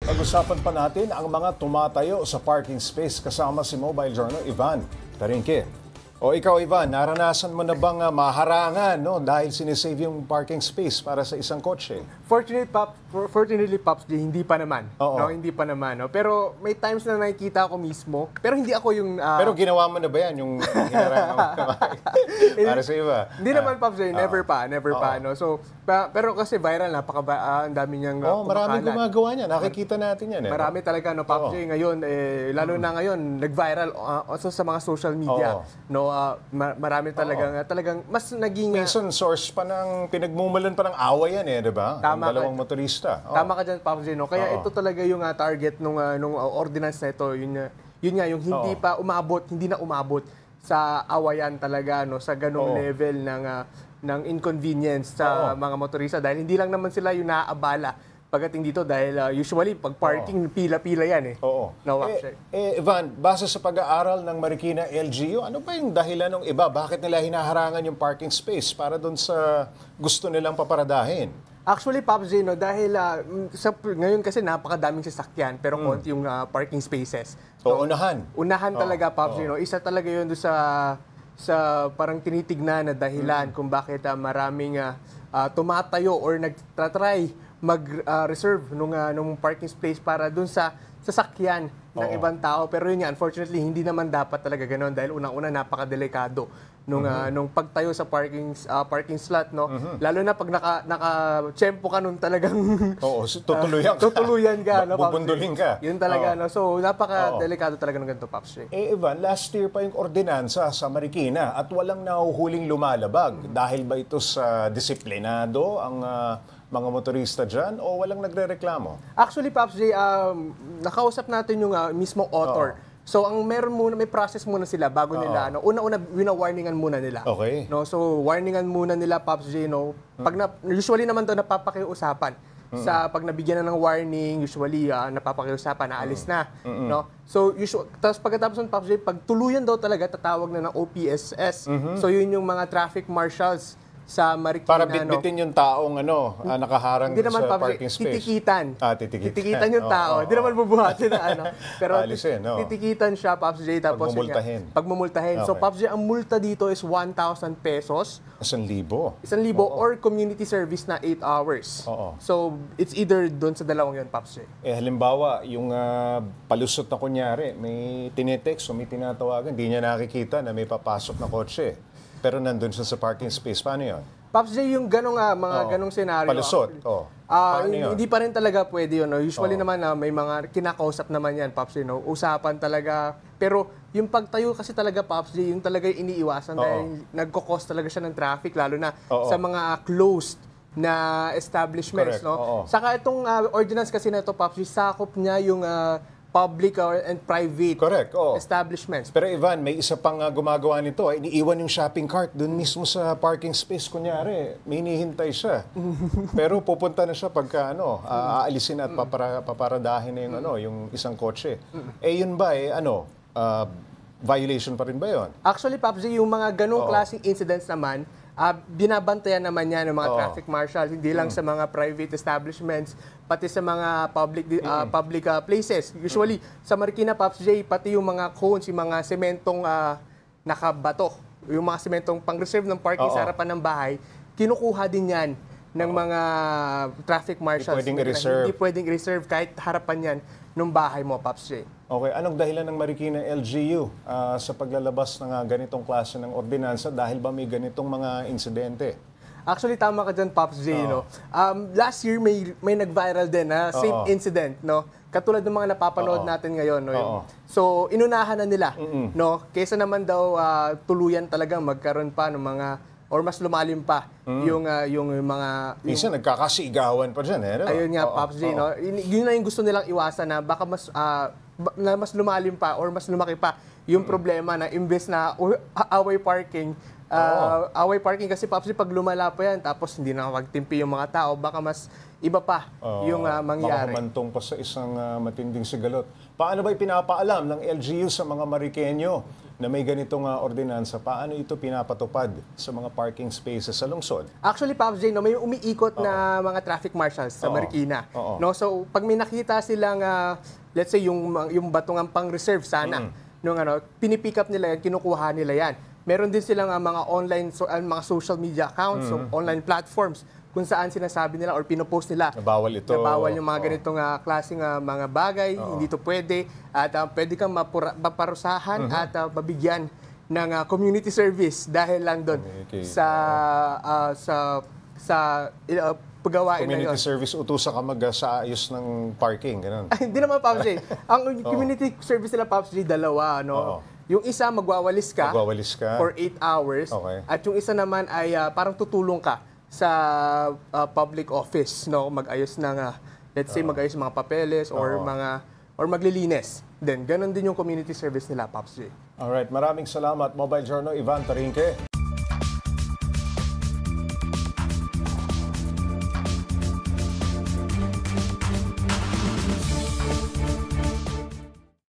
Pag-usapan pa natin ang mga tumatayo sa parking space kasama si Mobile Journal Ivan Tarinque. O ikaw Ivan, naranasan mo na bang maharangan dahil sinisave yung parking space para sa isang kotse? Fortunately, Pops, hindi pa naman. Oo. No, hindi pa naman. No? Pero may times na nakikita ako mismo. Pero hindi ako yung... Pero ginawa mo na ba yan, yung hinarangan mo para sa iba? Hindi naman, Pops, never pa. No? So, pero kasi viral, ang dami niyang maraming kumakalat. gumagawa niya. Nakikita natin yan. Marami talaga, Pops, ngayon, lalo na ngayon, nag-viral also sa mga social media. No, marami talagang mas naging... Minsan, source pa ng pinagmumulan pa ng away yan di ba? Ang dalawang motorista. Tama ka dyan, Pops, no? Kaya ito talaga yung target nung ordinance na ito. Yun nga, yung hindi na umabot sa awayan talaga, no? Sa ganong level ng inconvenience sa mga motorista. Dahil hindi lang naman sila yung naaabala pagdating dito dahil usually pag parking pila-pila yan Oo. No, Ivan, base sa pag-aaral ng Marikina LGU, ano ba yung dahilan ng iba? Bakit nila hinaharangan yung parking space para doon sa gusto nilang paparadahin? Actually, Pops, dahil ngayon kasi napakadaming sasakyan pero konti yung parking spaces. So, unahan. Unahan talaga, Pops, isa talaga yun doon sa parang tinitignan na dahilan kung bakit maraming tumatayo or nagtatry mag-reserve nung parking space para dun sa sasakyan ng ibang tao. Pero yun nga, unfortunately, hindi naman dapat talaga ganoon dahil unang-una napakadelikado nung pagtayo sa parking slot, no? Lalo na pag naka-tsempo ka nun talagang tutuluyan ka, no? Bubunduling ka. Yun talaga, no? So, napakadelikado talaga ng ganito, Pops. Ivan, last year pa yung ordinansa sa Marikina at walang nahuhuling lumalabag. Dahil ba ito sa disiplinado ang mga motorista dyan o walang nagre-reklamo? Actually, Pops J, nakausap natin yung mismo author. So, may process muna sila bago nila. Una-una, wina-warningan muna nila. Okay. No? So, warningan muna nila, Pops J. No? Usually naman ito napapakiusapan. Pag nabigyan na ng warning, usually napapakiusapan, naalis na. No? So, tapos pagkatapos ng Pops J, pag tuluyan daw talaga, tatawag na ng OPSS. So, yun yung mga traffic marshals sa Marikina. Para bitbitin yung taong nakaharang sa parking space. Titikitan. Titikitan yung tao. Hindi naman bubuhatin na Pero alisin, titikitan siya, Pops J. Tapos pagmumultahin. So, Pops J, ang multa dito is 1,000 pesos. 1,000? 1,000 or community service na 8 hours. So, it's either doon sa dalawang yun, Pops J. Halimbawa, yung palusot na kunyari, may tinetext o may tinatawagan, hindi niya nakikita na may papasok na kotse. Pero nandun siya sa parking space. Paano yun? Pops J, yung ganong senaryo. Palusot. Hindi pa rin talaga pwede yun. No? Usually naman may mga kinakausap naman yan, Pops J. No? Usapan talaga. Pero yung pagtayo kasi talaga, Pops J, yung talaga iniiwasan dahil nagkukos talaga siya ng traffic, lalo na sa mga closed na establishments. Correct. No? Saka itong ordinance kasi na ito, Pops J, sakop niya yung public and private establishments. Pero Ivan, may isa pang gumagawa nito. Iniiwan yung shopping cart doon mismo sa parking space. Kunyari, may hinihintay siya. Pero pupunta na siya pagka aalisin at paparadahin na yung isang kotse. Yun ba violation pa rin ba yun? Actually, Pops J, yung mga ganong klaseng incidents naman, binabantayan naman yan ng mga traffic marshal, hindi lang sa mga private establishments, pati sa mga public places. Usually, sa Marikina, Pops J, pati yung mga cones, yung mga sementong nakabato, yung mga sementong pang-reserve ng parking sa harapan ng bahay, kinukuha din yan ng mga traffic marshals. Hindi pwedeng i-reserve kahit harapan yan ng bahay mo, Pops J. Okay, anong dahilan ng Marikina LGU sa paglalabas ng ganitong klase ng ordinansa dahil ba may ganitong mga insidente? Actually, tama ka dyan, Pops J. No? Last year, may nag-viral din na same incident. No? Katulad ng mga napapanood natin ngayon. No? So, inunahan na nila. No? Kaysa naman daw tuluyan talagang magkaroon pa ng mga or mas lumalim pa yung mga... Minsan nagkakasigawan pa dyan. Ayun nga, Pops J. No? Yun na yung gusto nilang iwasan na baka mas lumalim pa or mas lumaki pa yung problema na imbes na away parking. Away parking kasi, Pops J, pag lumala pa yan tapos hindi na magtimpi yung mga tao, baka mas iba pa yung mangyari. Makamantong pa sa isang matinding sigalot. Paano ba ipinapaalam ng LGU sa mga Marikenyo na may ganitong ordinansa? Paano ito pinapatupad sa mga parking spaces sa lungsod? Actually, Pops J, no, may umiikot na mga traffic marshals sa Marikina. No, so pag may nakita silang let's say yung batungang pang-reserve sana, nung pinipick up nila yan, kinukuha nila yan. Meron din silang mga online mga social media accounts, so online platforms kung saan sinasabi nila or pinopost nila Na bawal ito. na bawal yung mga ganitong klaseng mga bagay, hindi to pwede, at pwede kang maparusahan at mabigyan ng community service dahil lang doon sa paggawain na yun. Community service, utusan ka sa ayos ng parking, ganun. Hindi naman, Pops J. Ang community service nila, Pops J, dalawa. No? Yung isa, magwawalis ka for 8 hours. Okay. At yung isa naman ay parang tutulong ka sa public office. No? Mag-ayos ng, let's say, mag-ayos ng mga papeles or maglilinis. Then, ganun din yung community service nila, Pops J. Alright, maraming salamat, Mobile Journal, Ivan Tarinque.